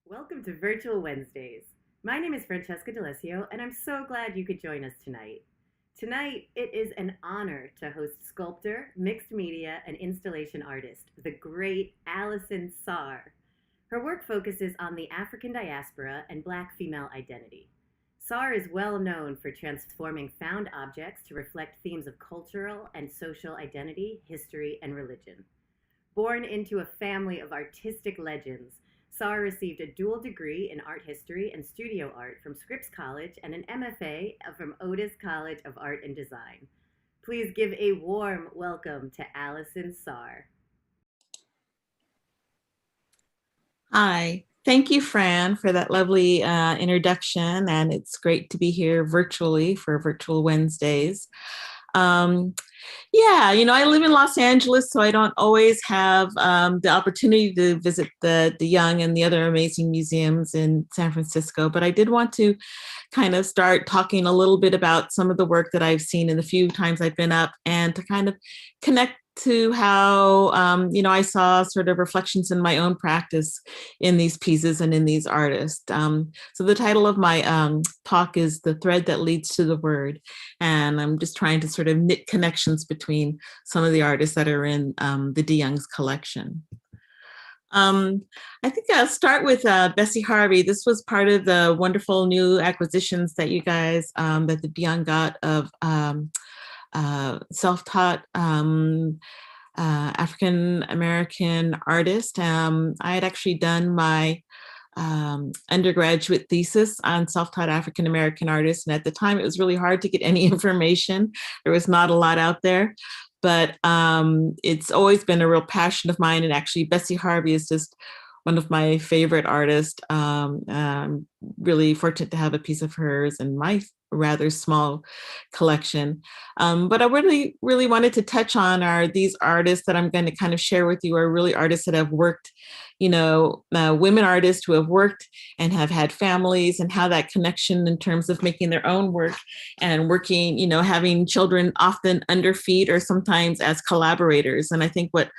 Welcome to Virtual Wednesdays. My name is Francesca D'Alessio, and I'm so glad you could join us tonight. Tonight, it is an honor to host sculptor, mixed media, and installation artist, the great Alison Saar. Her work focuses on the African diaspora and Black female identity. Saar is well known for transforming found objects to reflect themes of cultural and social identity, history, and religion. Born into a family of artistic legends, Saar received a dual degree in art history and studio art from Scripps College and an MFA from Otis College of Art and Design. Please give a warm welcome to Alison Saar. Hi, thank you, Fran, for that lovely introduction. And it's great to be here virtually for Virtual Wednesdays. I live in Los Angeles, so I don't always have the opportunity to visit the Young and the other amazing museums in San Francisco. But I did want to kind of start talking a little bit about some of the work that I've seen in the few times I've been up, and to kind of connect to how I saw sort of reflections in my own practice in these pieces and in these artists. So the title of my talk is "The Thread That Leads to the Word," and I'm just trying to sort of knit connections between some of the artists that are in the DeYoung's collection. I think I'll start with Bessie Harvey. This was part of the wonderful new acquisitions that you guys, that the DeYoung got of self-taught African-American artist. I had actually done my undergraduate thesis on self-taught African-American artists. And at the time, it was really hard to get any information. There was not a lot out there. But it's always been a real passion of mine. And actually, Bessie Harvey is just one of my favorite artists. I'm really fortunate to have a piece of hers in my rather small collection. But I really wanted to touch on are these artists that I'm going to kind of share with you are really artists that have worked, women artists who have worked and have had families, and how that connection in terms of making their own work and working, having children often under feet or sometimes as collaborators. And I think what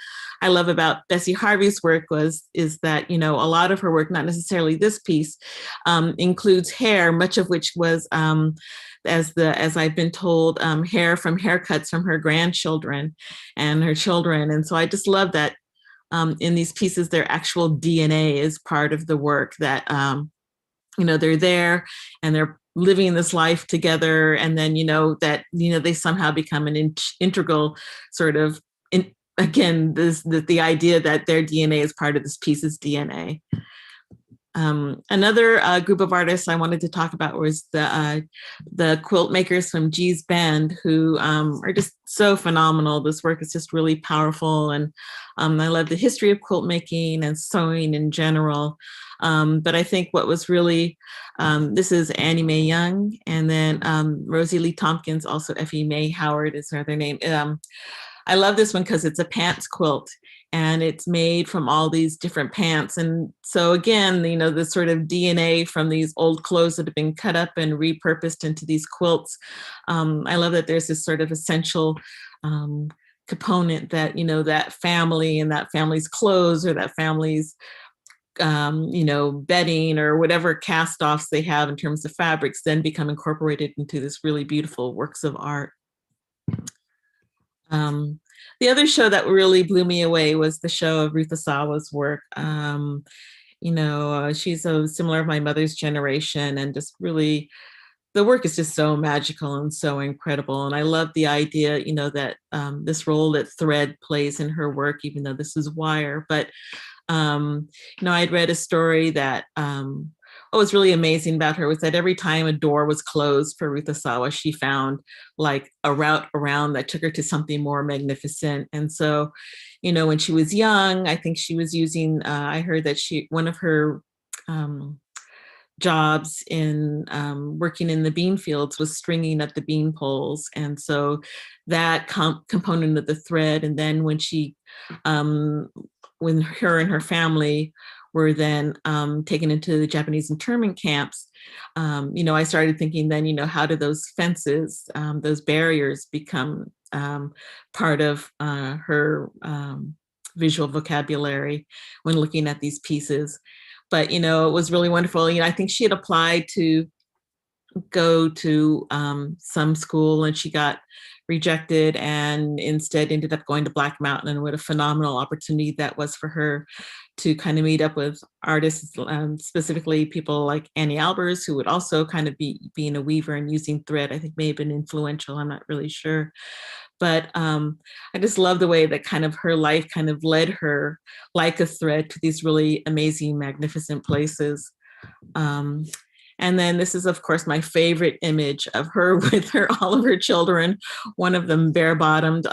I love about Bessie Harvey's work is that, a lot of her work, not necessarily this piece, includes hair, much of which was, as I've been told, hair from haircuts from her grandchildren and her children. And so I just love that in these pieces, their actual DNA is part of the work, that, they're there and they're living this life together. And then, they somehow become an integral sort of, again, the idea that their DNA is part of this piece's DNA. Another group of artists I wanted to talk about was the quilt makers from Gee's Bend, who are just so phenomenal. This work is just really powerful, and I love the history of quilt making and sewing in general. But I think what was really, this is Annie Mae Young, and then Rosie Lee Tompkins, also Effie Mae Howard is her other name. I love this one because it's a pants quilt, and it's made from all these different pants. And so again, the sort of DNA from these old clothes that have been cut up and repurposed into these quilts. I love that there's this sort of essential component that, that family and that family's clothes, or that family's bedding, or whatever cast-offs they have in terms of fabrics, then become incorporated into this really beautiful works of art. The other show that really blew me away was the show of Ruth Asawa's work. She's similar of my mother's generation, and just really, the work is just so magical and so incredible. And I love the idea, that this role that thread plays in her work, even though this is wire. But, I'd read a story that what was really amazing about her was that every time a door was closed for Ruth Asawa, she found like a route around that took her to something more magnificent. And so, when she was young, I think she was using, I heard that one of her jobs in working in the bean fields was stringing up the bean poles. And so that component of the thread, and then when her and her family were then taken into the Japanese internment camps, I started thinking then, how do those fences, those barriers become part of her visual vocabulary when looking at these pieces. but, you know, it was really wonderful. You know, I think she had applied to go to some school and she got rejected and instead ended up going to Black Mountain, and what a phenomenal opportunity that was for her to kind of meet up with artists, specifically people like Annie Albers, who would also kind of be being a weaver and using thread, I think may have been influential. I'm not really sure. But I just love the way that kind of her life kind of led her like a thread to these really amazing, magnificent places. Um, and then this is, of course, my favorite image of her with all of her children, one of them bare bottomed,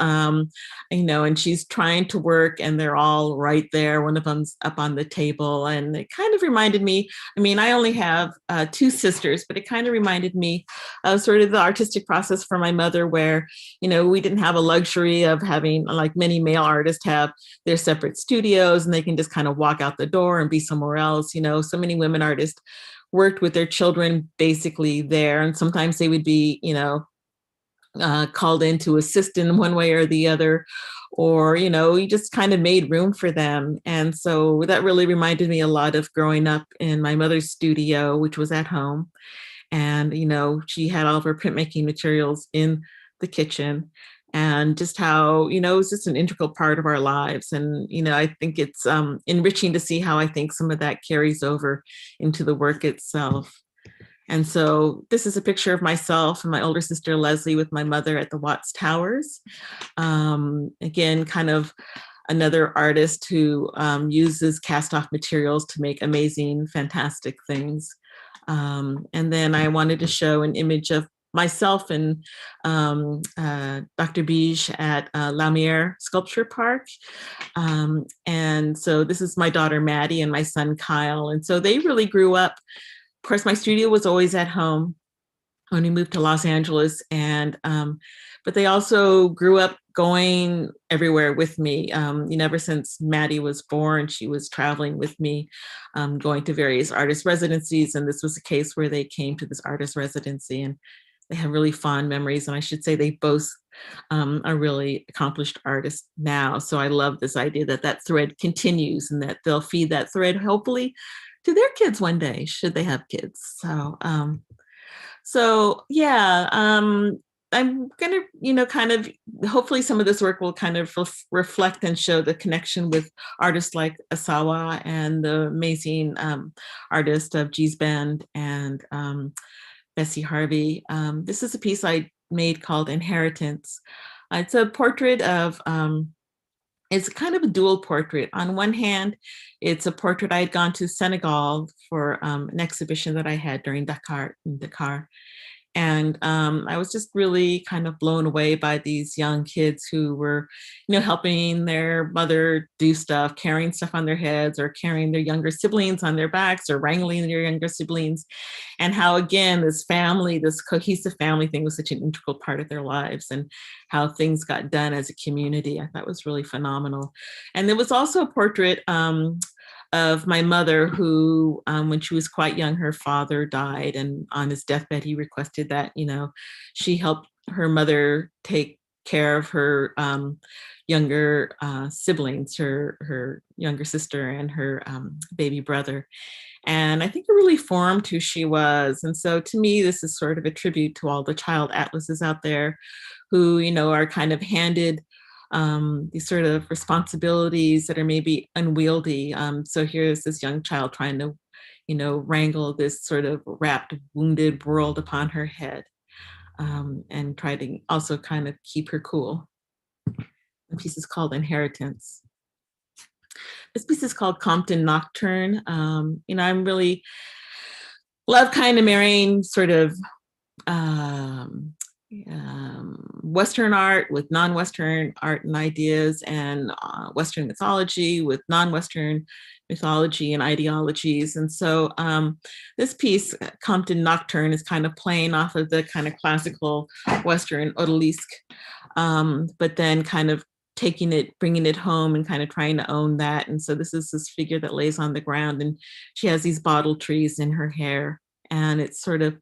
you know, and she's trying to work and they're all right there. One of them's up on the table. And it kind of reminded me, I mean, I only have two sisters, but it kind of reminded me of sort of the artistic process for my mother, where, you know, we didn't have a luxury of having, like many male artists have, their separate studios and they can just kind of walk out the door and be somewhere else. You know, so many women artists worked with their children basically there. And sometimes they would be, you know, called in to assist in one way or the other, or, you know, you just kind of made room for them. And so that really reminded me a lot of growing up in my mother's studio, which was at home. And, you know, she had all of her printmaking materials in the kitchen, and just how, you know, it's just an integral part of our lives. And, you know, I think it's enriching to see how I think some of that carries over into the work itself. And so this is a picture of myself and my older sister, Leslie, with my mother at the Watts Towers. Again, kind of another artist who uses cast off materials to make amazing, fantastic things. And then I wanted to show an image of myself and Dr. Beige at Lamiere Sculpture Park. And so this is my daughter, Maddie, and my son, Kyle. And so they really grew up. Of course, my studio was always at home when we moved to Los Angeles. And, but they also grew up going everywhere with me. You know, ever since Maddie was born, she was traveling with me, going to various artist residencies. And this was a case where they came to this artist residency, and they have really fond memories. And I should say they both are really accomplished artists now. So I love this idea that that thread continues and that they'll feed that thread, hopefully, to their kids one day, should they have kids. So yeah, I'm gonna, you know, kind of, hopefully some of this work will kind of reflect and show the connection with artists like Asawa and the amazing artist of G's Bend and Bessie Harvey. This is a piece I made called Inheritance. It's a portrait of, it's kind of a dual portrait. On one hand, it's a portrait I had gone to Senegal for an exhibition that I had during Dakar. And I was just really kind of blown away by these young kids who were, you know, helping their mother do stuff, carrying stuff on their heads or carrying their younger siblings on their backs or wrangling their younger siblings. And how, again, this family, this cohesive family thing was such an integral part of their lives, and how things got done as a community. I thought was really phenomenal. And there was also a portrait of my mother who, when she was quite young, her father died, and on his deathbed, he requested that, you know, she helped her mother take care of her younger siblings, her younger sister and her baby brother. And I think it really formed who she was. And so to me, this is sort of a tribute to all the child atlases out there who, you know, are kind of handed these sort of responsibilities that are maybe unwieldy. So here's this young child trying to, you know, wrangle this sort of wrapped, wounded world upon her head, and try to also kind of keep her cool. The piece is called Inheritance. This piece is called Compton Nocturne. You know, I'm really love kind of marrying sort of Western art with non-Western art and ideas, and Western mythology with non-Western mythology and ideologies. And so this piece, Compton Nocturne, is kind of playing off of the kind of classical Western odalisque, but then kind of taking it, bringing it home and kind of trying to own that. And so this is this figure that lays on the ground, and she has these bottle trees in her hair. And it's sort of,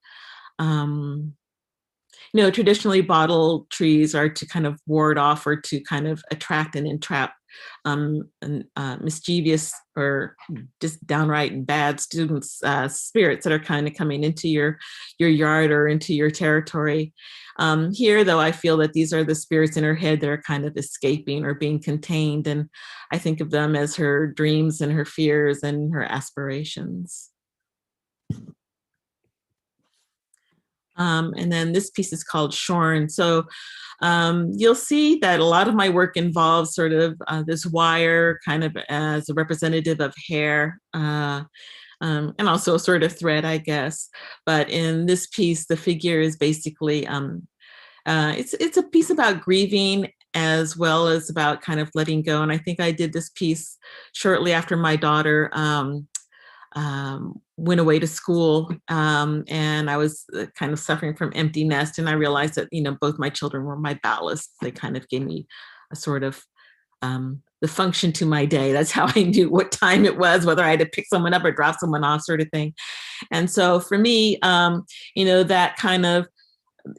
you know, traditionally bottle trees are to kind of ward off or to kind of attract and entrap mischievous or just downright bad students, spirits that are kind of coming into your yard or into your territory. Here, though, I feel that these are the spirits in her head that are kind of escaping or being contained. And I think of them as her dreams and her fears and her aspirations. And then this piece is called Shorn. So you'll see that a lot of my work involves sort of this wire kind of as a representative of hair. And also a sort of thread, I guess. But in this piece, the figure is basically, it's a piece about grieving as well as about kind of letting go. And I think I did this piece shortly after my daughter went away to school, and I was kind of suffering from empty nest. And I realized that, both my children were my ballast. They kind of gave me a sort of the function to my day. That's how I knew what time it was, whether I had to pick someone up or drop someone off, sort of thing. And so for me, that kind of,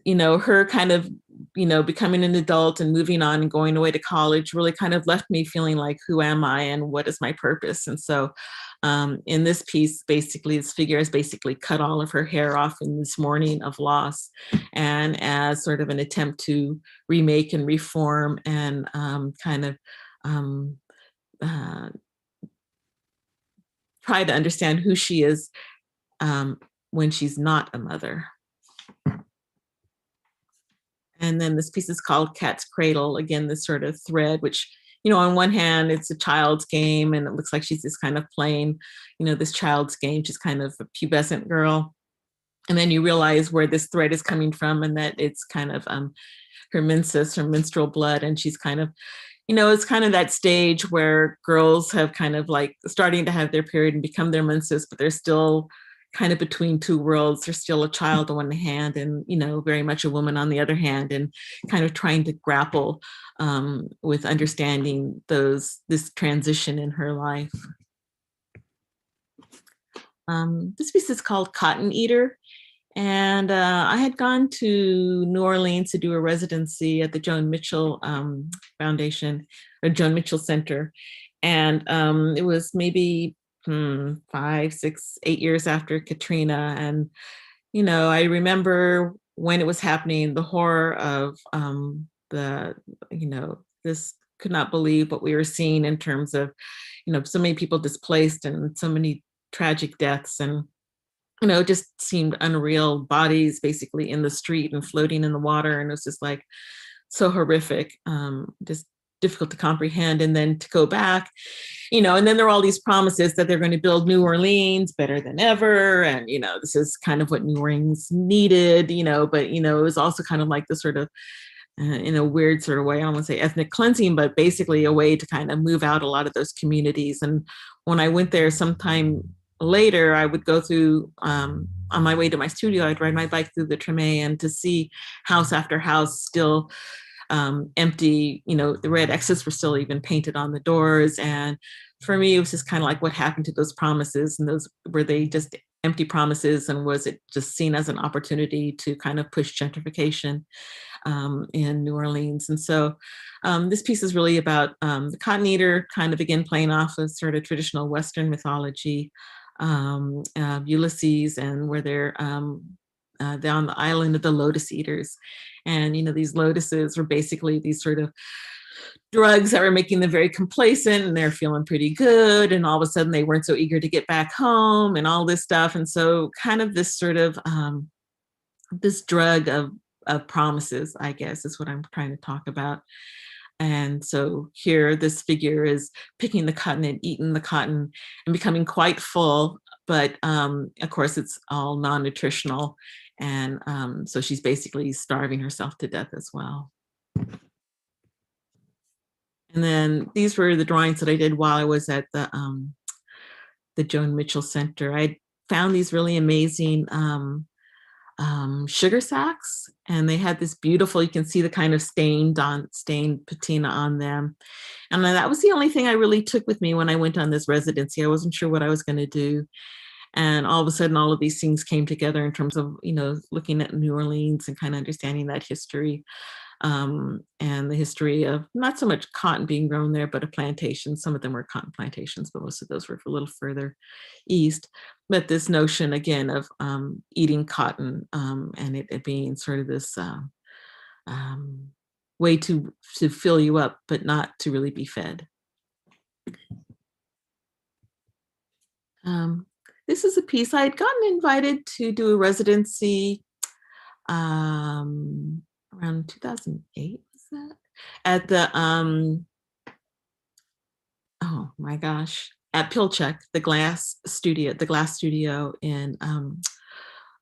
her kind of, becoming an adult and moving on and going away to college really kind of left me feeling like, who am I and what is my purpose? And so in this piece, basically, this figure has basically cut all of her hair off in this mourning of loss, and as sort of an attempt to remake and reform and kind of try to understand who she is when she's not a mother. And then this piece is called Cat's Cradle. Again, this sort of thread, which, on one hand, it's a child's game, and it looks like she's just kind of playing, this child's game. She's kind of a pubescent girl. And then you realize where this thread is coming from, and that it's kind of her menses, her menstrual blood. And she's kind of, it's kind of that stage where girls have kind of like starting to have their period and become their menses, but they're still kind of between two worlds. They're still a child on one hand and, very much a woman on the other hand, and kind of trying to grapple with understanding this transition in her life. This piece is called Cotton Eater. And I had gone to New Orleans to do a residency at the Joan Mitchell Foundation, or Joan Mitchell Center. And it was maybe 5, 6, 8 years after Katrina. And, I remember when it was happening, the horror of this could not believe what we were seeing in terms of, so many people displaced and so many tragic deaths. And, it just seemed unreal, bodies basically in the street and floating in the water. And it was just like so horrific, just difficult to comprehend. And then to go back, and then there were all these promises that they're going to build New Orleans better than ever. And, this is kind of what New Orleans needed, but, it was also kind of like the sort of, in a weird sort of way, I don't want to say ethnic cleansing, but basically a way to kind of move out a lot of those communities. And when I went there sometime later, I would go through, on my way to my studio, I'd ride my bike through the Treme, and to see house after house still empty, the red X's were still even painted on the doors. And for me, it was just kind of like, what happened to those promises? And were they just empty promises? And was it just seen as an opportunity to kind of push gentrification in New Orleans? And so this piece is really about the Cotton Eater, kind of again playing off of sort of traditional Western mythology, Ulysses, and where they're on the island of the Lotus Eaters. And, these lotuses were basically these sort of drugs that were making them very complacent, and they're feeling pretty good. And all of a sudden they weren't so eager to get back home and all this stuff. And so kind of this sort of, this drug of promises, I guess, is what I'm trying to talk about. And so here, this figure is picking the cotton and eating the cotton and becoming quite full, but of course it's all non-nutritional. And so she's basically starving herself to death as well. And then these were the drawings that I did while I was at the Joan Mitchell Center. I found these really amazing sugar sacks, and they had this beautiful, you can see the kind of stained patina on them. And that was the only thing I really took with me when I went on this residency. I wasn't sure what I was going to do. And all of a sudden, all of these things came together in terms of, looking at New Orleans and kind of understanding that history. and the history of not so much cotton being grown there, but a plantation. Some of them were cotton plantations, but most of those were a little further east. But this notion, again, of eating cotton and it being sort of this way to fill you up, but not to really be fed. This is a piece I had gotten invited to do a residency around 2008, was that? At the, oh my gosh, at Pilchuck, the glass studio in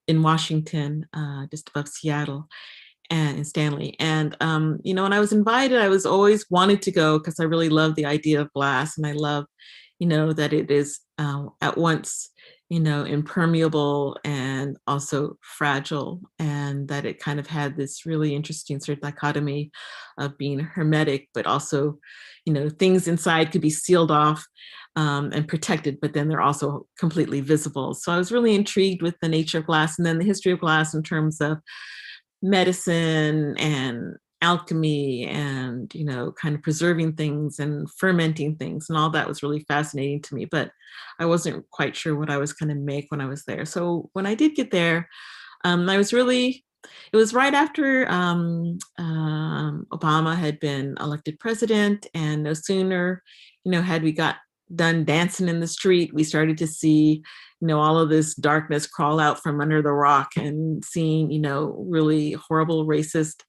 Washington, just above Seattle and in Stanley. And, when I was invited, I was always wanted to go because I really love the idea of glass. And I love, that it is at once, impermeable and also fragile, and that it kind of had this really interesting sort of dichotomy of being hermetic, but also, things inside could be sealed off and protected, but then they're also completely visible. So I was really intrigued with the nature of glass, and then the history of glass in terms of medicine and alchemy and kind of preserving things and fermenting things, and all that was really fascinating to me, but I wasn't quite sure what I was going to make when I was there. So when I did get there, it was right after Obama had been elected president, and no sooner had we got done dancing in the street, we started to see all of this darkness crawl out from under the rock, and seeing really horrible racist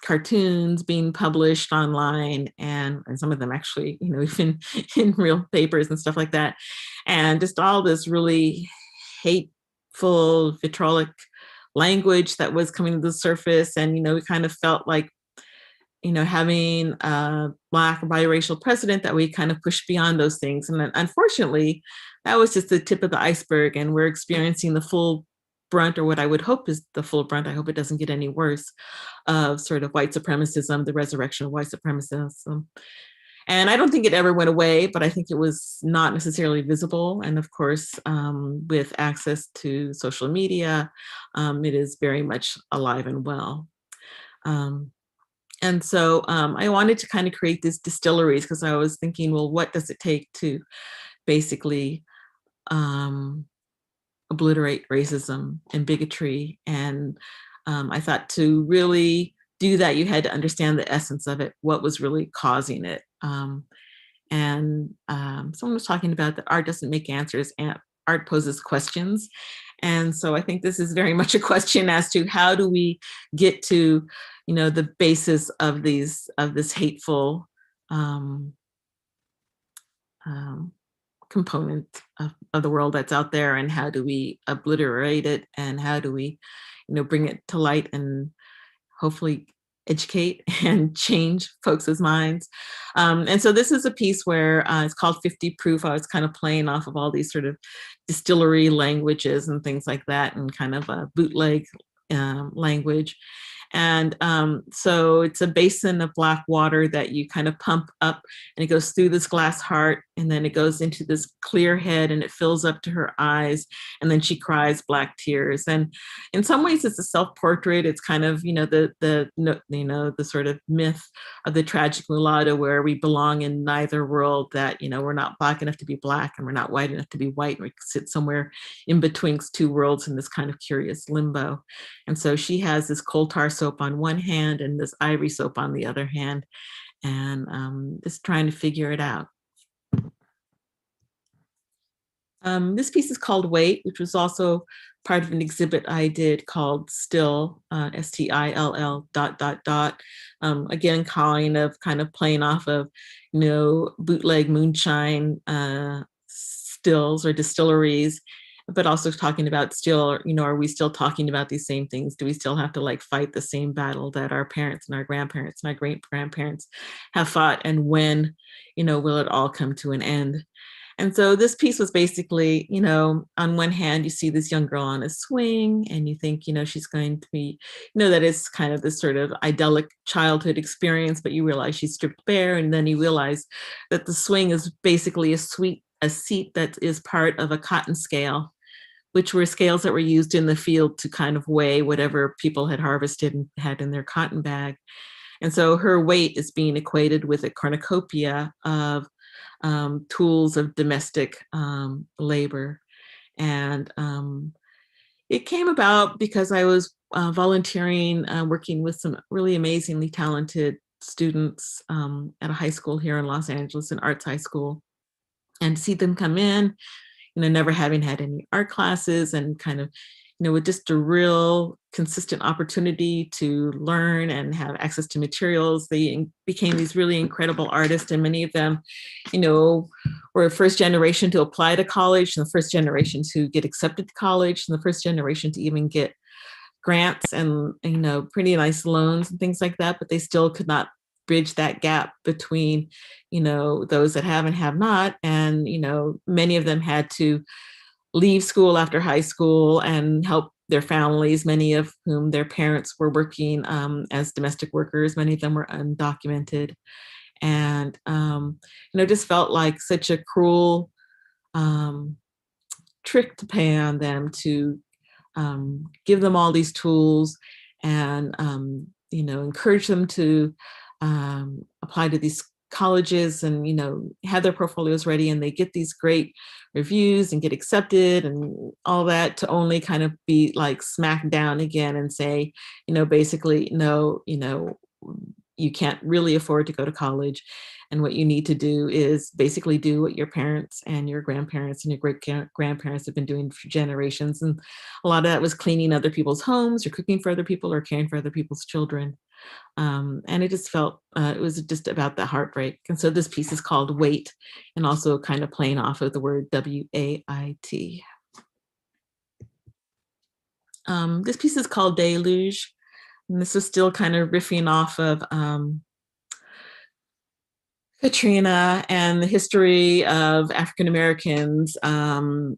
cartoons being published online, and some of them actually, even in real papers and stuff like that. And just all this really hateful, vitriolic language that was coming to the surface. And, we kind of felt like, having a Black or biracial president, that we kind of pushed beyond those things. And then, unfortunately, that was just the tip of the iceberg. And we're experiencing the full brunt, or what I would hope is the full brunt, I hope it doesn't get any worse, of sort of white supremacism, the resurrection of white supremacism. And I don't think it ever went away, but I think it was not necessarily visible. And of course, with access to social media, it is very much alive and well. And so I wanted to kind of create these distilleries, because I was thinking, well, what does it take to basically obliterate racism and bigotry? And I thought to really do that, you had to understand the essence of it, what was really causing it. And someone was talking about that art doesn't make answers, and art poses questions. And so I think this is very much a question as to how do we get to, the basis of this hateful component of the world that's out there, and how do we obliterate it, and how do we, bring it to light and hopefully educate and change folks' minds. And so this is a piece where it's called 50 Proof. I was kind of playing off of all these sort of distillery languages and things like that, and kind of a bootleg language. And so it's a basin of black water that you kind of pump up, and it goes through this glass heart, and then it goes into this clear head, and it fills up to her eyes, and then she cries black tears. And in some ways it's a self-portrait. It's kind of, the sort of myth of the tragic mulatto, where we belong in neither world, that, we're not black enough to be black, and we're not white enough to be white. We sit somewhere in betwixt two worlds in this kind of curious limbo. And so she has this coal tar soap on one hand and this ivory soap on the other hand, and just trying to figure it out. This piece is called Wait, which was also part of an exhibit I did called Still, STILL ... Again, kind of playing off of, bootleg moonshine stills or distilleries, but also talking about still, are we still talking about these same things? Do we still have to fight the same battle that our parents and our grandparents and our great grandparents have fought? And when, will it all come to an end? And so this piece was basically, on one hand, you see this young girl on a swing, and you think, she's going to be, that is kind of this sort of idyllic childhood experience, but you realize she's stripped bare. And then you realize that the swing is basically a seat that is part of a cotton scale, which were scales that were used in the field to kind of weigh whatever people had harvested and had in their cotton bag. And so her weight is being equated with a cornucopia of tools of domestic labor. And it came about because I was volunteering, working with some really amazingly talented students at a high school here in Los Angeles, an arts high school, and see them come in, never having had any art classes, and kind of, with just a real consistent opportunity to learn and have access to materials. They became these really incredible artists, and many of them, were first generation to apply to college, and the first generation to get accepted to college, and the first generation to even get grants and, pretty nice loans and things like that, but they still could not bridge that gap between, those that have and have not. And, many of them had to leave school after high school and help their families, many of whom their parents were working as domestic workers. Many of them were undocumented, and, just felt like such a cruel trick to pay on them to give them all these tools and, encourage them to apply to these colleges and, have their portfolios ready, and they get these great reviews and get accepted and all that, to only kind of be like smacked down again and say, basically, no, you can't really afford to go to college. And what you need to do is basically do what your parents and your grandparents and your great grandparents have been doing for generations. And a lot of that was cleaning other people's homes or cooking for other people or caring for other people's children. And it just felt, it was just about the heartbreak. And so this piece is called Wait, and also kind of playing off of the word W-A-I-T. This piece is called Deluge. And this is still kind of riffing off of Katrina and the history of African Americans and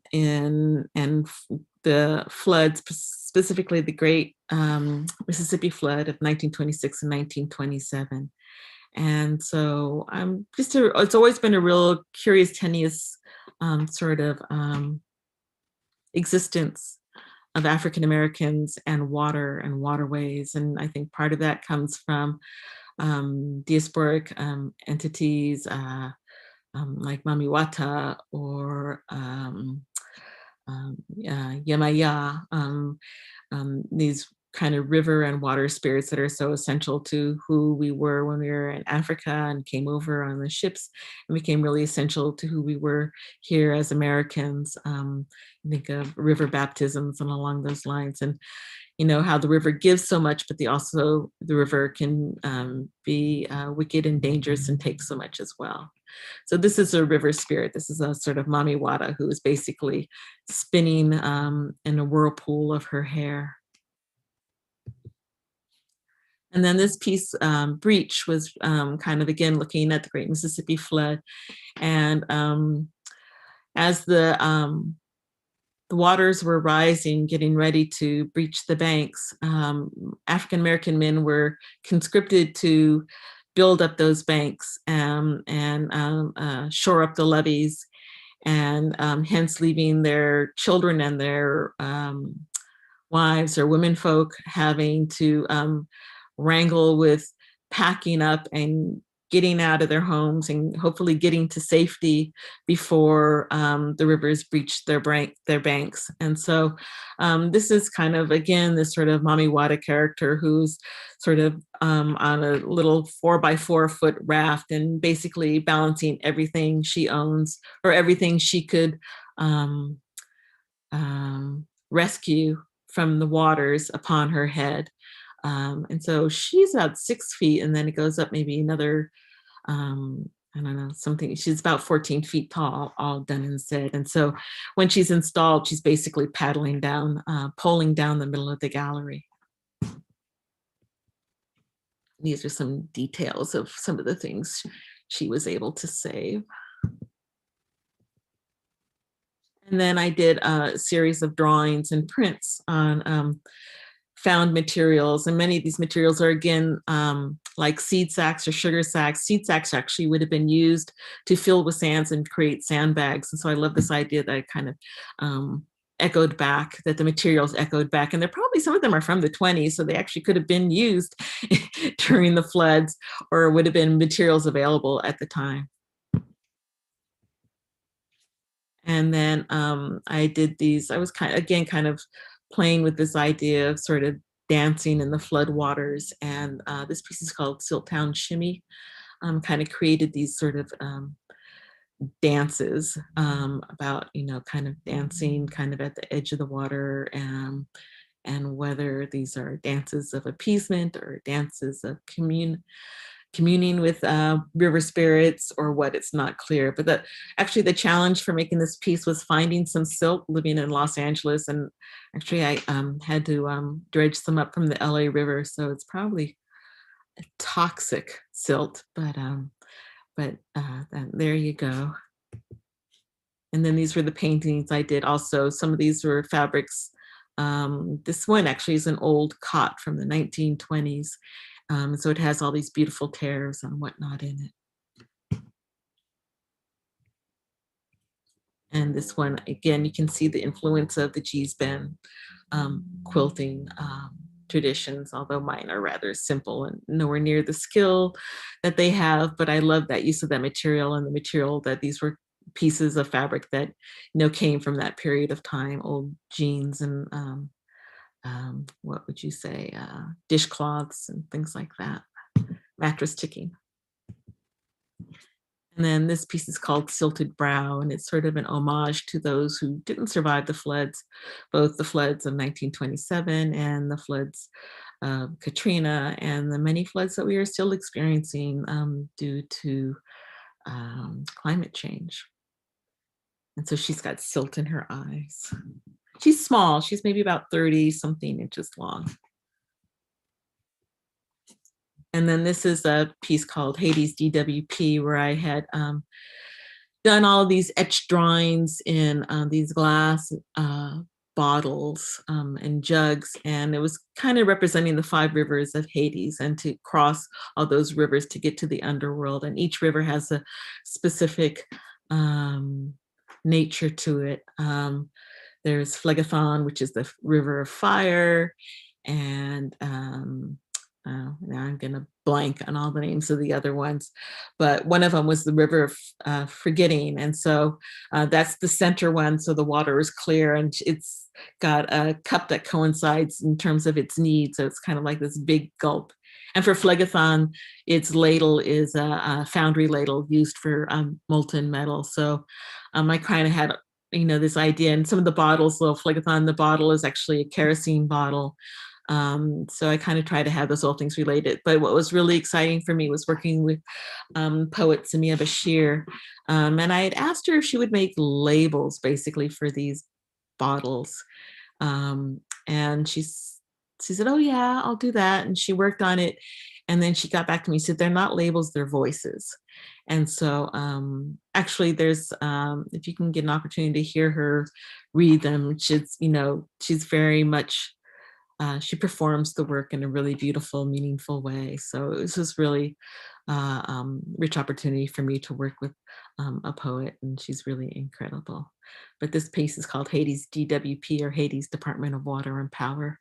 the floods, specifically the Great Mississippi Flood of 1926 and 1927. And so it's always been a real curious, tenuous sort of existence of African Americans and water and waterways. And I think part of that comes from diasporic entities like Mami Wata or Yamaya, these kind of river and water spirits that are so essential to who we were when we were in Africa and came over on the ships and became really essential to who we were here as Americans. Think of river baptisms and along those lines, and how the river gives so much, but the river can be wicked and dangerous and take so much as well. So this is a river spirit. This is a sort of Mami Wata who is basically spinning in a whirlpool of her hair. And then this piece, Breach, was kind of, again, looking at the Great Mississippi Flood. And as the waters were rising, getting ready to breach the banks, African-American men were conscripted to build up those banks and shore up the levees, and hence leaving their children and their wives or womenfolk having to wrangle with packing up and getting out of their homes and hopefully getting to safety before the rivers breach their banks. And so this is kind of, again, this sort of Mami Wata character who's sort of on a little 4x4 foot raft and basically balancing everything she owns or everything she could rescue from the waters upon her head. And so she's about 6 feet, and then it goes up maybe another, I don't know, something. She's about 14 feet tall, all done and said. And so when she's installed, she's basically paddling down, poling down the middle of the gallery. These are some details of some of the things she was able to save. And then I did a series of drawings and prints on found materials, and many of these materials are, again, like seed sacks or sugar sacks. Seed sacks actually would have been used to fill with sands and create sandbags. And so I love this idea that I kind of echoed back, that the materials echoed back. And they're probably, some of them are from the 20s, so they actually could have been used during the floods, or would have been materials available at the time. And then I did these, I was kind of playing with this idea of sort of dancing in the flood waters. And this piece is called Silt Shimmy. Kind of created these sort of dances about, kind of dancing kind of at the edge of the water, and whether these are dances of appeasement or dances of communing with river spirits, or what, it's not clear. But actually the challenge for making this piece was finding some silt, living in Los Angeles. And actually I had to dredge some up from the LA River. So it's probably a toxic silt, but there you go. And then these were the paintings I did also. Some of these were fabrics. This one actually is an old cot from the 1920s. So it has all these beautiful tears and whatnot in it. And this one, again, you can see the influence of the Geesben quilting traditions, although mine are rather simple and nowhere near the skill that they have. But I love that use of that material, and the material that these were pieces of fabric that came from that period of time, old jeans and what would you say, dishcloths and things like that, mattress ticking. And then this piece is called Silted Brow, and it's sort of an homage to those who didn't survive the floods, both the floods of 1927 and the floods of Katrina, and the many floods that we are still experiencing due to climate change. And so she's got silt in her eyes. She's small, she's maybe about 30 something inches long. And then this is a piece called Hades DWP, where I had done all of these etched drawings in these glass bottles and jugs. And it was kind of representing the 5 rivers of Hades, and to cross all those rivers to get to the underworld. And each river has a specific nature to it. There's Phlegethon, which is the river of fire, and now I'm gonna blank on all the names of the other ones, but one of them was the river of forgetting. And so that's the center one. So the water is clear, and it's got a cup that coincides in terms of its need. So it's kind of like this big gulp. And for Phlegethon, its ladle is a foundry ladle used for molten metal. So I kind of had this idea, and some of the bottles, little Phlegethon, the bottle is actually a kerosene bottle. So I kind of try to have those all things related. But what was really exciting for me was working with poet Samia Bashir. And I had asked her if she would make labels basically for these bottles. And she said, oh yeah, I'll do that. And she worked on it. And then she got back to me, said, they're not labels, they're voices. And so actually there's, if you can get an opportunity to hear her read them, she's very much, she performs the work in a really beautiful, meaningful way. So it was just really rich opportunity for me to work with a poet, and she's really incredible. But this piece is called Hades DWP, or Hades Department of Water and Power.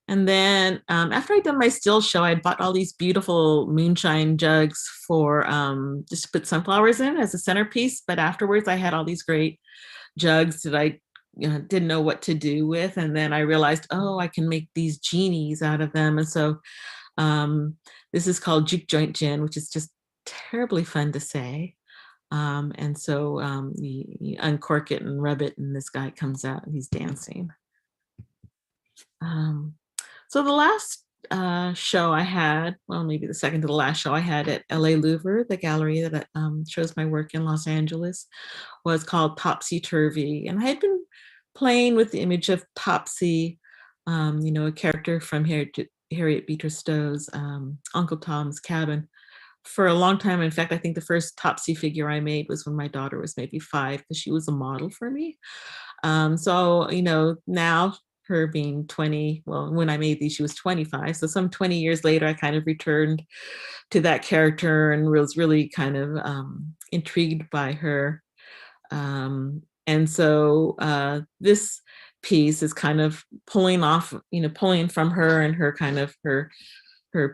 And then after I'd done my still show, I bought all these beautiful moonshine jugs for just to put sunflowers in as a centerpiece. But afterwards, I had all these great jugs that I didn't know what to do with. And then I realized, oh, I can make these genies out of them. And so this is called juke joint gin, which is just terribly fun to say. And so you uncork it and rub it, and this guy comes out and he's dancing. So the last show I had, well, maybe the second to the last show I had at LA Louvre, the gallery that shows my work in Los Angeles, was called Topsy Turvy. And I had been playing with the image of Topsy, a character from Harriet Beecher Stowe's Uncle Tom's Cabin, for a long time. In fact, I think the first Topsy figure I made was when my daughter was maybe 5, because she was a model for me. So, now, her being 20, well, when I made these, she was 25. So some 20 years later, I kind of returned to that character and was really kind of intrigued by her And so this piece is kind of pulling off, pulling from her and her kind of her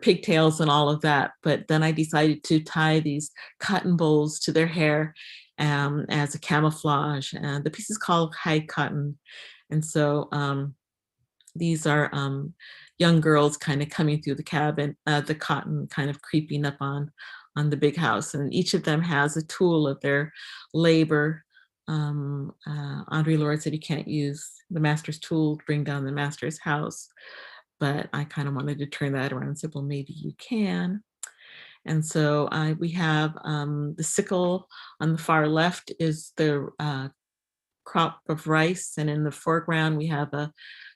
pigtails and all of that. But then I decided to tie these cotton bolls to their hair as a camouflage. And the piece is called High Cotton. And so these are young girls kind of coming through the cabin, the cotton kind of creeping up on the big house. And each of them has a tool of their labor. Audre Lorde said you can't use the master's tool to bring down the master's house. But I kind of wanted to turn that around and say, well, maybe you can. And so we have the sickle on the far left is the crop of rice. And in the foreground, we have a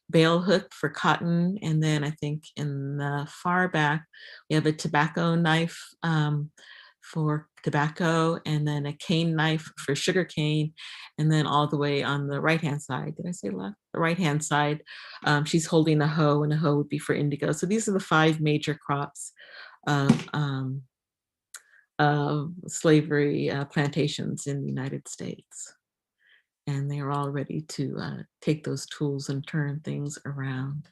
bale hook for cotton. And then I think in the far back, we have a tobacco knife for tobacco, and then a cane knife for sugar cane. And then all the way on the right-hand side, did I say left? The right-hand side, she's holding a hoe, and a hoe would be for indigo. So these are the 5 major crops of slavery plantations in the United States. And they are all ready to take those tools and turn things around.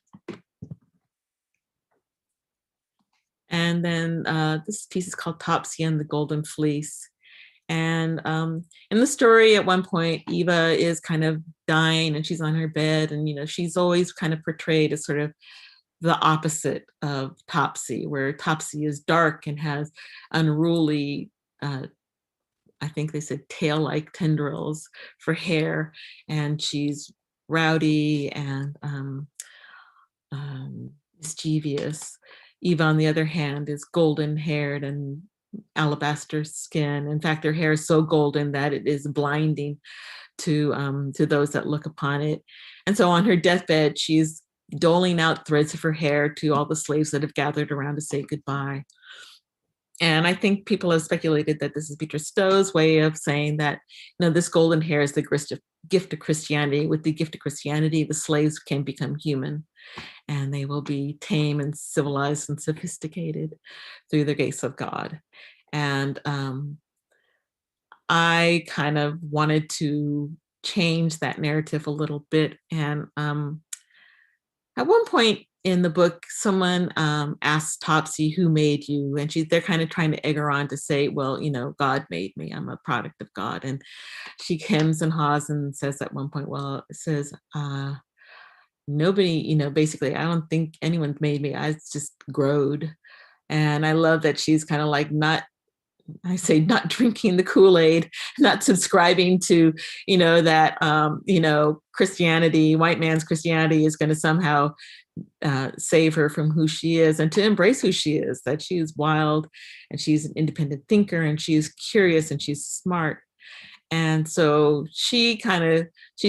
And then this piece is called Topsy and the Golden Fleece. And in the story, at one point, Eva is kind of dying and she's on her bed, and she's always kind of portrayed as sort of the opposite of Topsy, where Topsy is dark and has unruly, I think they said tail-like tendrils for hair, and she's rowdy and mischievous. Eva, on the other hand, is golden-haired and alabaster skin. In fact, her hair is so golden that it is blinding to those that look upon it. And so on her deathbed, she's doling out threads of her hair to all the slaves that have gathered around to say goodbye. And I think people have speculated that this is Beatrice Stowe's way of saying that, this golden hair is the gift of Christianity. With the gift of Christianity, the slaves can become human, and they will be tame and civilized and sophisticated through the grace of God. And I kind of wanted to change that narrative a little bit. And at one point in the book, someone asked Topsy, who made you? And they're kind of trying to egg her on to say, well, God made me. I'm a product of God. And she hems and haws and says at one point, well, it says, nobody, basically, I don't think anyone made me. I just growed. And I love that she's kind of like not drinking the Kool-Aid, not subscribing to, that, Christianity, white man's Christianity is going to somehow save her from who she is, and to embrace who she is, that she is wild and she's an independent thinker and she's curious and she's smart. And so she's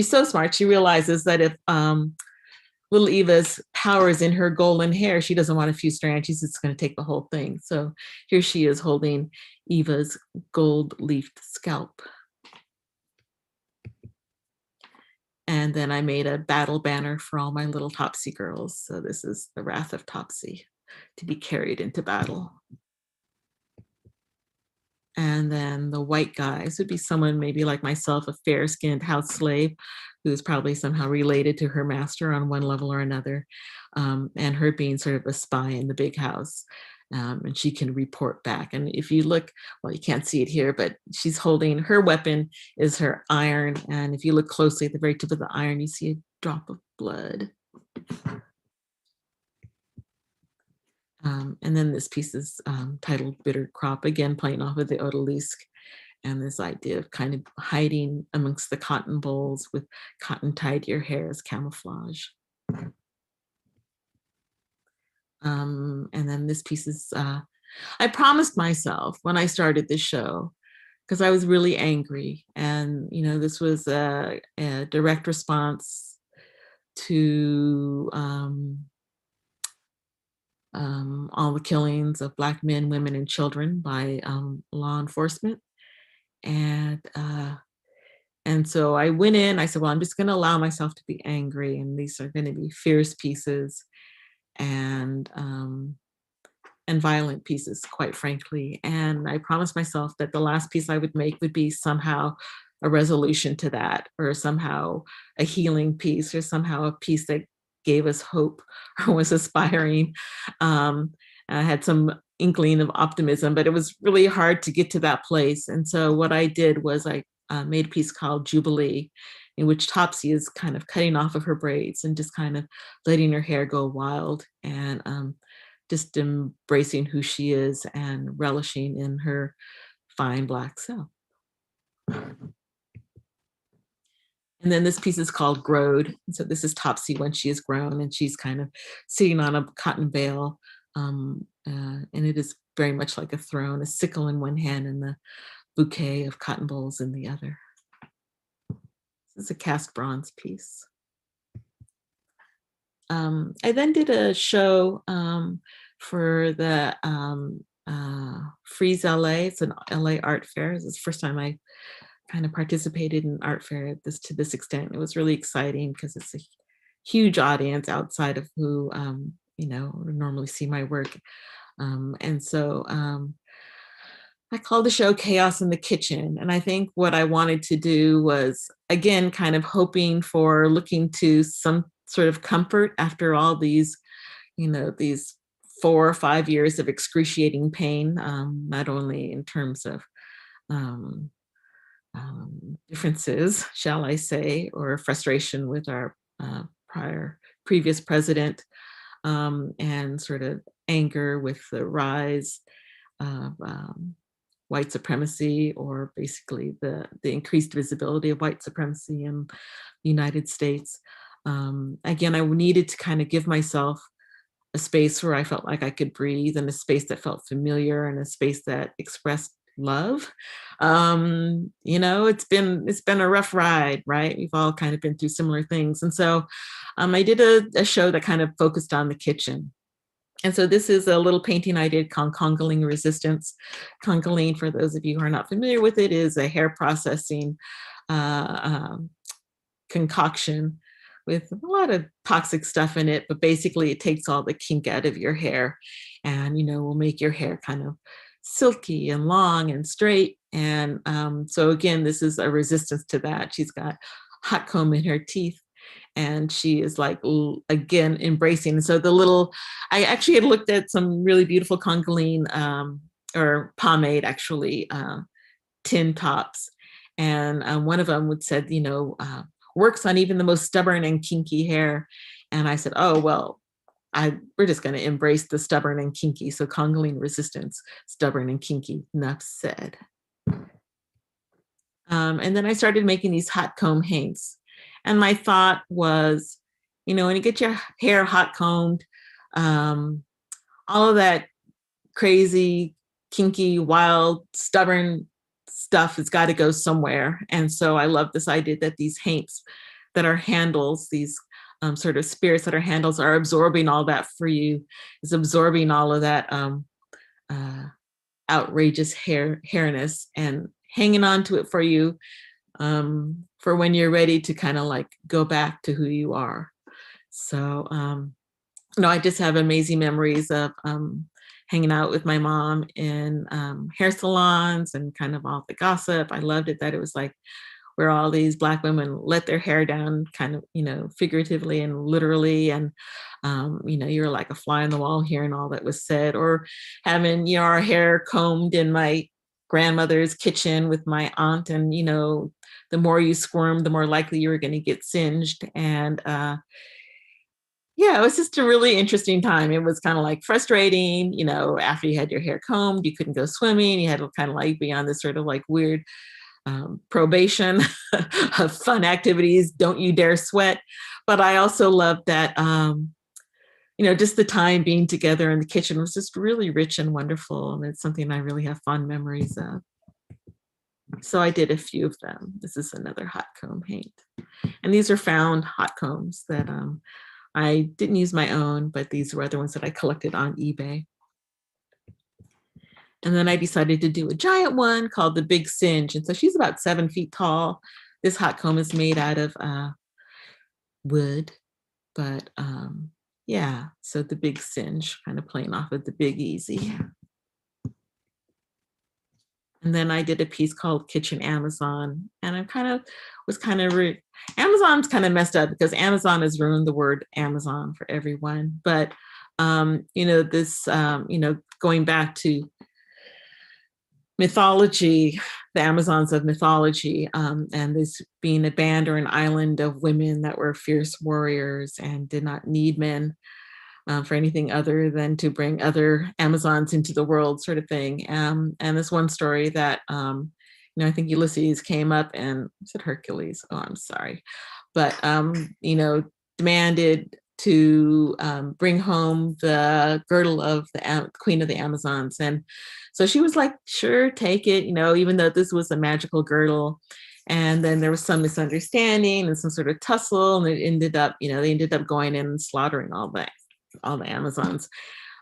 so smart, she realizes that if little Eva's power is in her golden hair, she doesn't want a few strands, she's just going to take the whole thing. So here she is holding Eva's gold-leafed scalp. And then I made a battle banner for all my little Topsy girls. So this is the wrath of Topsy, to be carried into battle. And then the white guys would be someone maybe like myself, a fair-skinned house slave who's probably somehow related to her master on one level or another, and her being sort of a spy in the big house. And she can report back. And if you look, well, you can't see it here, but she's holding, her weapon is her iron. And if you look closely at the very tip of the iron, you see a drop of blood. And then this piece is titled Bitter Crop, again, playing off of the odalisque, and this idea of kind of hiding amongst the cotton bolls with cotton tied to your hair as camouflage. And then this piece is, I promised myself when I started this show, because I was really angry, and this was a direct response to all the killings of Black men, women, and children by law enforcement. And so I went in, I said, well, I'm just going to allow myself to be angry, and these are going to be fierce pieces and violent pieces, quite frankly. And I promised myself that the last piece I would make would be somehow a resolution to that, or somehow a healing piece, or somehow a piece that gave us hope or was aspiring. I had some inkling of optimism, but it was really hard to get to that place. And so what I did was I made a piece called Jubilee, in which Topsy is kind of cutting off of her braids and just kind of letting her hair go wild, and just embracing who she is and relishing in her fine Black self. And then this piece is called Growed. So this is Topsy when she is grown, and she's kind of sitting on a cotton bale. And it is very much like a throne, a sickle in one hand and the bouquet of cotton bolls in the other. This is a cast bronze piece. I then did a show for the Freeze LA. It's an LA art fair. This is the first time I kind of participated in an art fair to this extent. It was really exciting because it's a huge audience outside of who normally see my work. And so I called the show Chaos in the Kitchen. And I think what I wanted to do was, again, kind of hoping for looking to some sort of comfort after all these 4 or 5 years of excruciating pain, not only in terms of differences, shall I say, or frustration with our previous president, and sort of anger with the rise of white supremacy, or basically the increased visibility of white supremacy in the United States. Again, I needed to kind of give myself a space where I felt like I could breathe, and a space that felt familiar, and a space that expressed love. It's been a rough ride, right? We've all kind of been through similar things. And so I did a show that kind of focused on the kitchen. And so this is a little painting I did called Congoline Resistance. Congoline, for those of you who are not familiar with it, is a hair processing concoction with a lot of toxic stuff in it, but basically it takes all the kink out of your hair, and will make your hair kind of silky and long and straight. And so again, this is a resistance to that. She's got hot comb in her teeth, and she is like, again, embracing. So I actually had looked at some really beautiful Congoline or pomade, actually, tin tops. And one of them would said, works on even the most stubborn and kinky hair. And I said, oh, well, we're just going to embrace the stubborn and kinky. So Congoline Resistance, stubborn and kinky, enough said. And then I started making these hot comb hanks. And my thought was, when you get your hair hot combed, all of that crazy, kinky, wild, stubborn stuff has got to go somewhere. And so I love this idea that these hanks that are handles, these sort of spirits that are handles, are absorbing all that for you, is absorbing all of that outrageous hairness and hanging on to it for you, for when you're ready to kind of like go back to who you are. So, I just have amazing memories of hanging out with my mom in hair salons and kind of all the gossip. I loved it that it was like where all these Black women let their hair down, kind of, figuratively and literally. And, you're like a fly on the wall hearing all that was said, or having, our hair combed in my grandmother's kitchen with my aunt. And, the more you squirmed, the more likely you were going to get singed. And it was just a really interesting time. It was kind of like frustrating, after you had your hair combed, you couldn't go swimming. You had to kind of like be on this sort of like weird probation of fun activities. Don't you dare sweat. But I also loved that, just the time being together in the kitchen was just really rich and wonderful. And it's something I really have fond memories of. So I did a few of them. This is another hot comb paint. And these are found hot combs that I didn't use my own, but these were other ones that I collected on eBay. And then I decided to do a giant one called the Big Singe. And so she's about 7 feet tall. This hot comb is made out of wood, but so the Big Singe, kind of playing off of the Big Easy. And then I did a piece called Kitchen Amazon. And I Amazon's kind of messed up because Amazon has ruined the word Amazon for everyone. But, going back to mythology, the Amazons of mythology, and this being a band or an island of women that were fierce warriors and did not need men for anything other than to bring other Amazons into the world, sort of thing. And this one story that, I think Ulysses came up and said Hercules. Oh, I'm sorry, but demanded to bring home the girdle of the Queen of the Amazons, and so she was like, "Sure, take it," even though this was a magical girdle. And then there was some misunderstanding and some sort of tussle, and they ended up going in and slaughtering all the Amazons.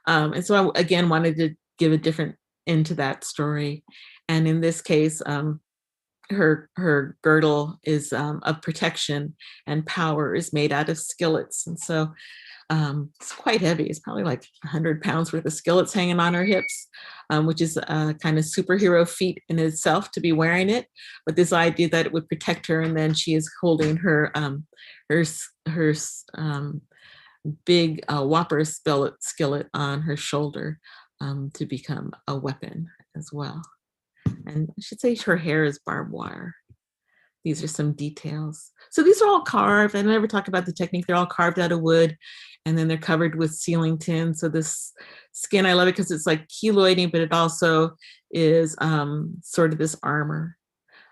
And so I, again, wanted to give a different end to that story. And in this case, her girdle is of protection and power, is made out of skillets. And so it's quite heavy. It's probably like 100 pounds worth of skillets hanging on her hips, which is a kind of superhero feat in itself to be wearing it. But this idea that it would protect her, and then she is holding her big whopper skillet on her shoulder to become a weapon as well. And I should say her hair is barbed wire. These are some details. So these are all carved. I never talk about the technique. They're all carved out of wood, and then they're covered with sealing tin. So this skin, I love it because it's like keloiding, but it also is sort of this armor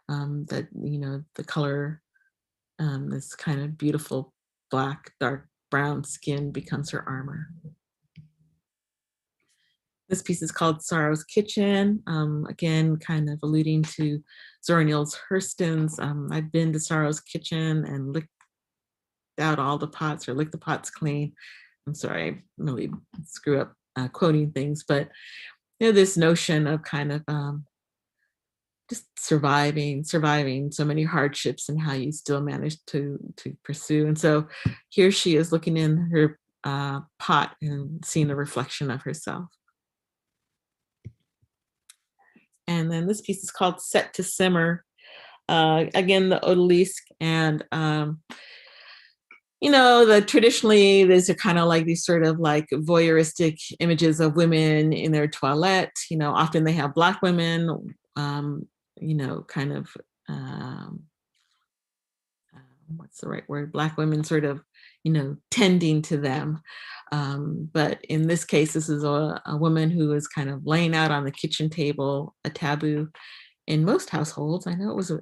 that, the color, this kind of beautiful black, dark brown skin becomes her armor. This piece is called Sorrow's Kitchen. Again, kind of alluding to Zora Neale Hurston's I've been to Sorrow's Kitchen and licked out all the pots, or licked the pots clean. I'm sorry, I really screw up quoting things, but this notion of kind of just surviving so many hardships, and how you still manage to pursue. And so here she is looking in her pot and seeing a reflection of herself. And then this piece is called Set to Simmer. Again, the odalisque, and traditionally these are kind of like these sort of like voyeuristic images of women in their toilette. Often they have Black women, kind of what's the right word? Black women sort of, tending to them. But in this case, this is a woman who is kind of laying out on the kitchen table, a taboo in most households. I know it was a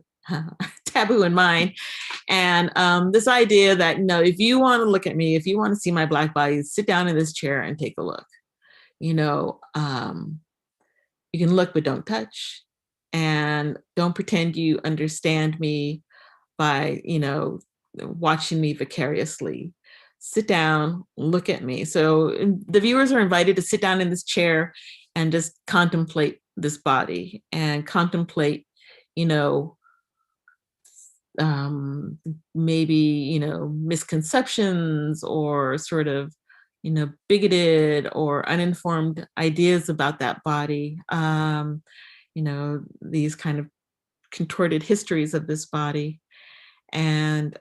taboo in mine. And this idea that, if you want to look at me, if you want to see my Black body, sit down in this chair and take a look. You can look, but don't touch. And don't pretend you understand me by, watching me vicariously. Sit down, look at me. So the viewers are invited to sit down in this chair and just contemplate this body, and contemplate, maybe, misconceptions, or sort of, bigoted or uninformed ideas about that body. These kind of contorted histories of this body. And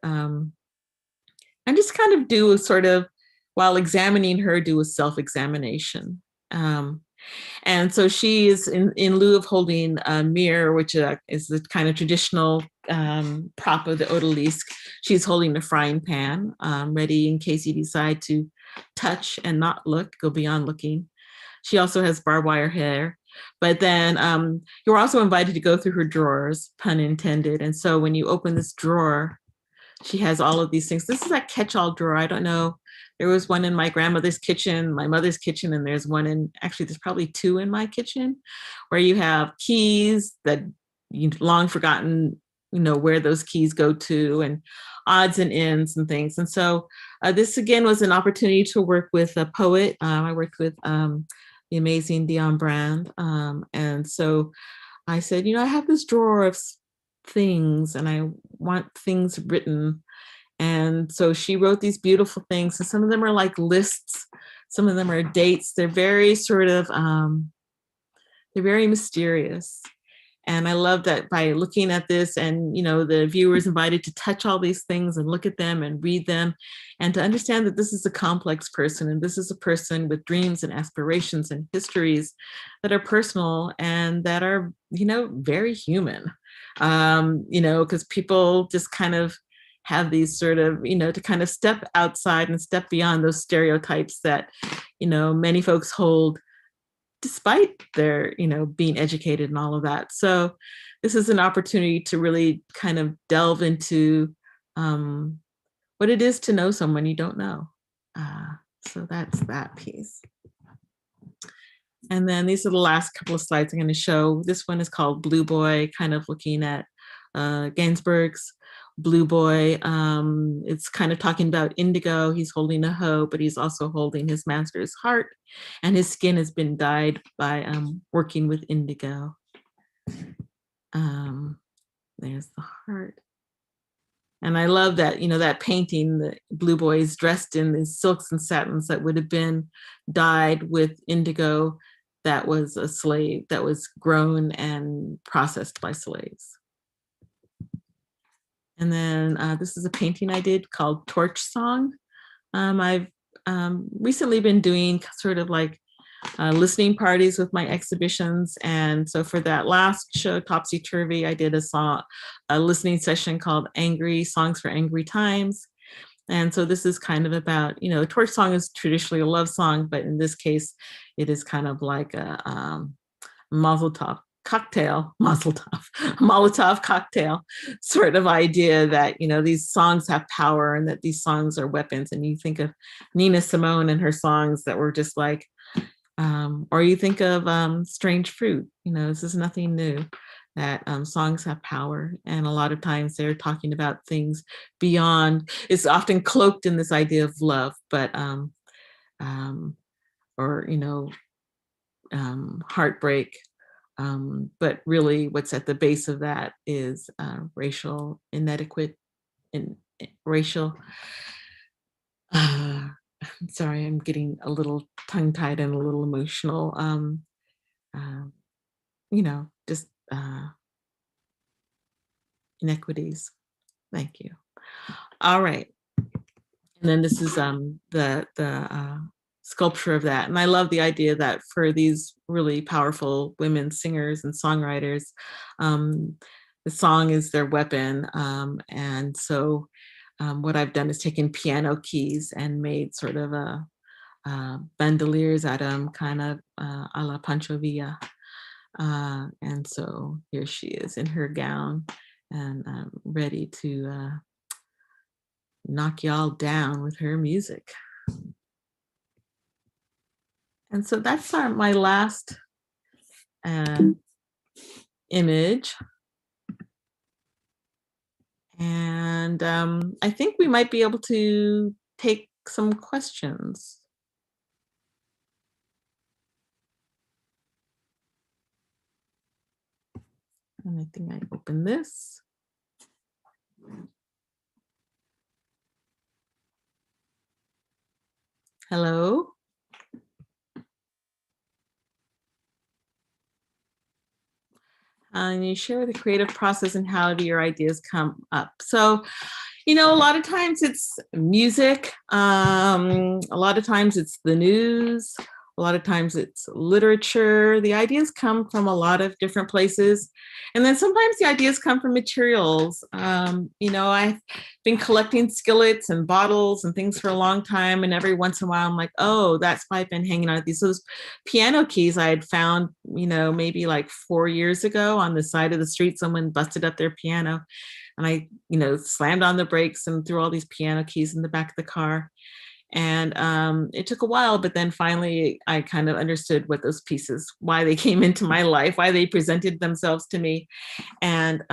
just kind of do a sort of, while examining her, do a self-examination. And so she is in lieu of holding a mirror, which is the kind of traditional prop of the odalisque, she's holding a frying pan, ready in case you decide to touch and not look, go beyond looking. She also has barbed wire hair. But then you're also invited to go through her drawers, pun intended. And so when you open this drawer, she has all of these things. This is a catch-all drawer. I don't know. There was one in my grandmother's kitchen, my mother's kitchen, and there's probably two in my kitchen, where you have keys that you've long forgotten, where those keys go to, and odds and ends and things. And so this again was an opportunity to work with a poet. I worked with the amazing Dion Brand. And so I said, I have this drawer of things and I want things written. And so she wrote these beautiful things. And some of them are like lists. Some of them are dates. They're very sort of, they're very mysterious. And I love that by looking at this and, the viewer is invited to touch all these things and look at them and read them and to understand that this is a complex person and this is a person with dreams and aspirations and histories that are personal and that are, very human. Because people just kind of have these sort of, to kind of step outside and step beyond those stereotypes that, many folks hold despite their, being educated and all of that. So this is an opportunity to really kind of delve into what it is to know someone you don't know. So that's that piece. And then these are the last couple of slides I'm going to show. This one is called Blue Boy, kind of looking at Gainsbourg's Blue Boy. It's kind of talking about indigo. He's holding a hoe, but he's also holding his master's heart, and his skin has been dyed by working with indigo. There's the heart. And I love that, that painting, the Blue Boy is dressed in these silks and satins that would have been dyed with indigo that was a slave, that was grown and processed by slaves. And then this is a painting I did called Torch Song. I've recently been doing sort of like listening parties with my exhibitions. And so for that last show, Topsy Turvy, I did a listening session called Angry Songs for Angry Times. And so this is kind of about, a torch song is traditionally a love song, but in this case, it is kind of like a Molotov cocktail sort of idea that, these songs have power and that these songs are weapons. And you think of Nina Simone and her songs that were just like, or you think of Strange Fruit, this is nothing new, that songs have power. And a lot of times they're talking about things beyond, it's often cloaked in this idea of love, but, heartbreak. But really what's at the base of that is racial inadequate and racial, sorry, I'm getting a little tongue-tied and a little emotional, just inequities. Thank you. All right. And then this is the sculpture of that. And I love the idea that for these really powerful women singers and songwriters, the song is their weapon. And so what I've done is taken piano keys and made sort of a bandoliers out of them, kind of a la Pancho Villa. And so here she is in her gown and ready to knock y'all down with her music. And so that's my last image. And I think we might be able to take some questions. And I think I open this. Hello. And you share the creative process and how do your ideas come up? So, a lot of times it's music. A lot of times it's the news. A lot of times it's literature. The ideas come from a lot of different places. And then sometimes the ideas come from materials. I've been collecting skillets and bottles and things for a long time. And every once in a while, I'm like, oh, that's why I've been hanging out these. So those piano keys I had found, maybe like 4 years ago on the side of the street, someone busted up their piano. And I, slammed on the brakes and threw all these piano keys in the back of the car. And it took a while, but then finally I kind of understood what those pieces, why they came into my life, why they presented themselves to me. And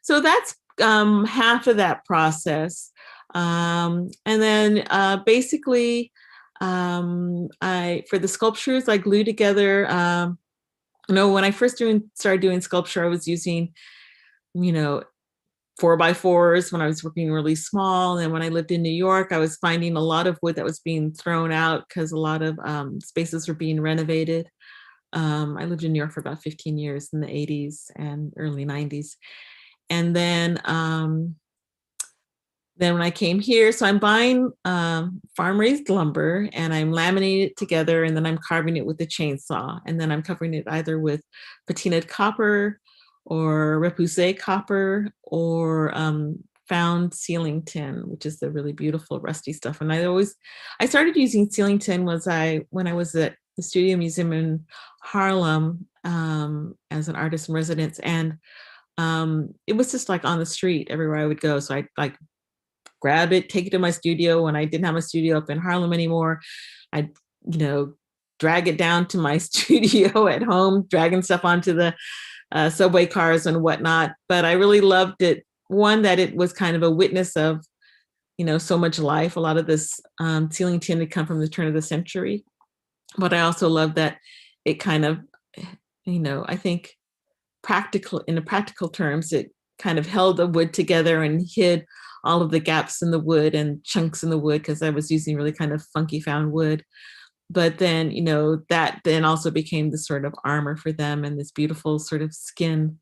so that's half of that process. And then basically, for the sculptures, I glue together, when I first started doing sculpture, I was using, 4x4s when I was working really small. And when I lived in New York, I was finding a lot of wood that was being thrown out because a lot of spaces were being renovated. I lived in New York for about 15 years in the 80s and early 90s. And then when I came here, so I'm buying farm-raised lumber and I'm laminating it together, and then I'm carving it with a chainsaw. And then I'm covering it either with patinaed copper or repoussé copper or found ceiling tin, which is the really beautiful rusty stuff. And I started using ceiling tin when I was at the Studio Museum in Harlem as an artist in residence. And it was just like on the street everywhere I would go. So I'd like grab it, take it to my studio. When I didn't have a studio up in Harlem anymore, I'd, drag it down to my studio at home, dragging stuff onto the subway cars and whatnot. But I really loved it. One, that it was kind of a witness of, so much life. A lot of this ceiling tin had come from the turn of the century. But I also love that it kind of, I think in the practical terms, it kind of held the wood together and hid all of the gaps in the wood and chunks in the wood, because I was using really kind of funky found wood. But then, that then also became the sort of armor for them, and this beautiful sort of skin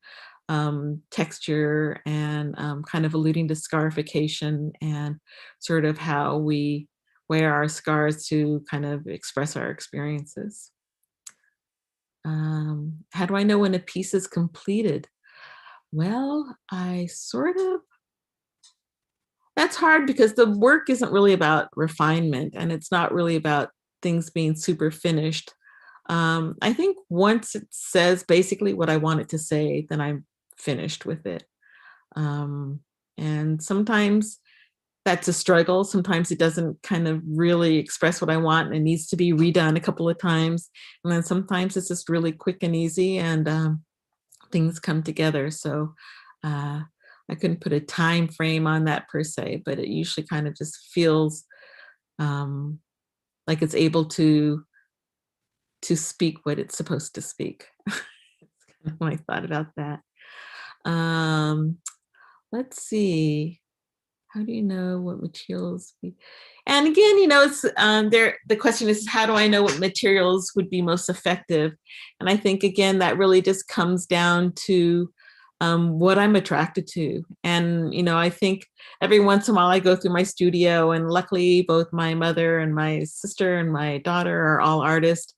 texture, and kind of alluding to scarification and sort of how we wear our scars to kind of express our experiences. How do I know when a piece is completed? Well, that's hard, because the work isn't really about refinement, and it's not really about things being super finished. I think once it says basically what I want it to say, then I'm finished with it. And sometimes that's a struggle. Sometimes it doesn't kind of really express what I want, and it needs to be redone a couple of times. And then sometimes it's just really quick and easy, and things come together. So I couldn't put a time frame on that per se, but it usually kind of just feels like it's able to speak what it's supposed to speak. That's kind of when I thought about that. Let's see. How do you know what materials? And again, it's the question is, how do I know what materials would be most effective? And I think, again, that really just comes down to what I'm attracted to. And, I think every once in a while I go through my studio, and luckily both my mother and my sister and my daughter are all artists.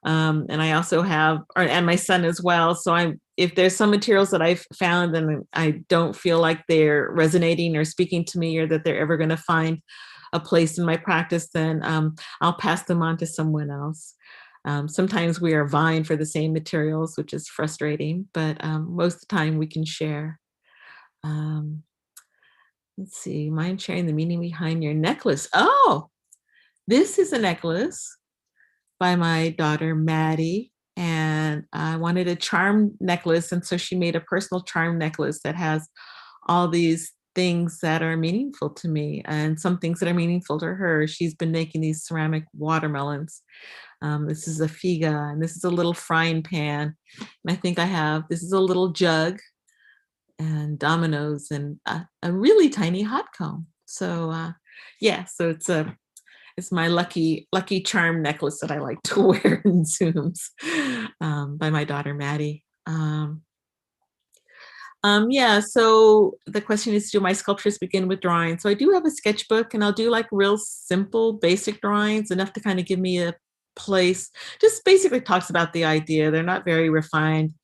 And I also and my son as well. So if there's some materials that I've found and I don't feel like they're resonating or speaking to me, or that they're ever going to find a place in my practice, then I'll pass them on to someone else. Sometimes we are vying for the same materials, which is frustrating, but most of the time we can share. Let's see, mind sharing the meaning behind your necklace? Oh, this is a necklace by my daughter, Maddie, and I wanted a charm necklace. And so she made a personal charm necklace that has all these things that are meaningful to me, and some things that are meaningful to her. She's been making these ceramic watermelons. This is a figa, and this is a little frying pan. And I think this is a little jug, and dominoes, and a really tiny hot comb. So so it's my lucky charm necklace that I like to wear in Zooms, by my daughter, Maddie. So the question is, do my sculptures begin with drawings? So I do have a sketchbook, and I'll do like real simple, basic drawings, enough to kind of give me a place. Just basically talks about the idea. They're not very refined.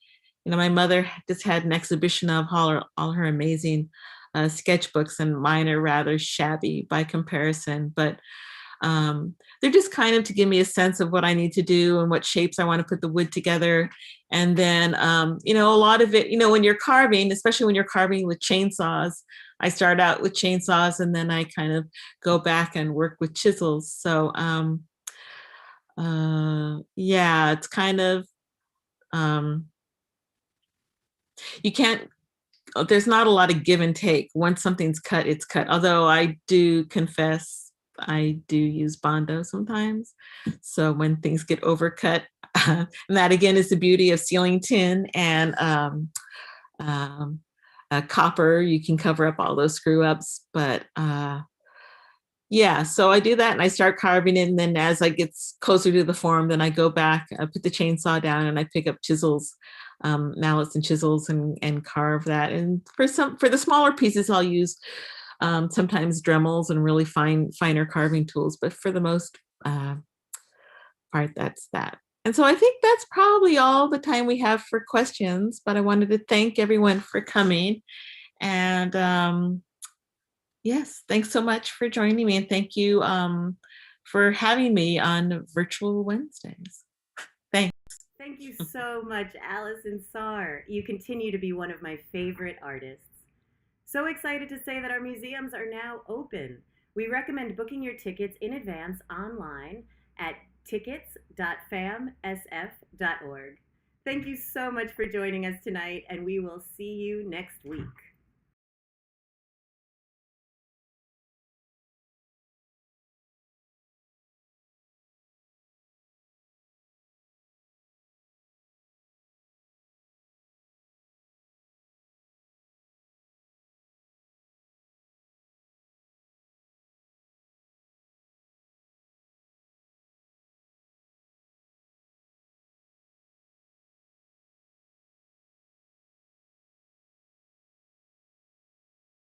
My mother just had an exhibition of all her amazing sketchbooks, and mine are rather shabby by comparison, but they're just kind of to give me a sense of what I need to do and what shapes I want to put the wood together. And then, a lot of it, when you're carving, especially when you're carving with chainsaws, I start out with chainsaws, and then I kind of go back and work with chisels. So, it's kind of, there's not a lot of give and take. Once something's cut, it's cut. Although I do confess, I do use Bondo sometimes. So when things get overcut, and that again is the beauty of ceiling tin and copper, you can cover up all those screw ups. But Yeah, so I do that and I start carving it. And then as I get closer to the form, then I go back, I put the chainsaw down and I pick up chisels, mallets and chisels and carve that. And for the smaller pieces, I'll use sometimes Dremels and really finer carving tools. But for the most part, that's that. And so I think that's probably all the time we have for questions, but I wanted to thank everyone for coming. And yes, thanks so much for joining me. And thank you for having me on Virtual Wednesdays. Thanks. Thank you so much, Alison Saar. You continue to be one of my favorite artists. So excited to say that our museums are now open. We recommend booking your tickets in advance online at tickets.famsf.org. Thank you so much for joining us tonight, and we will see you next week.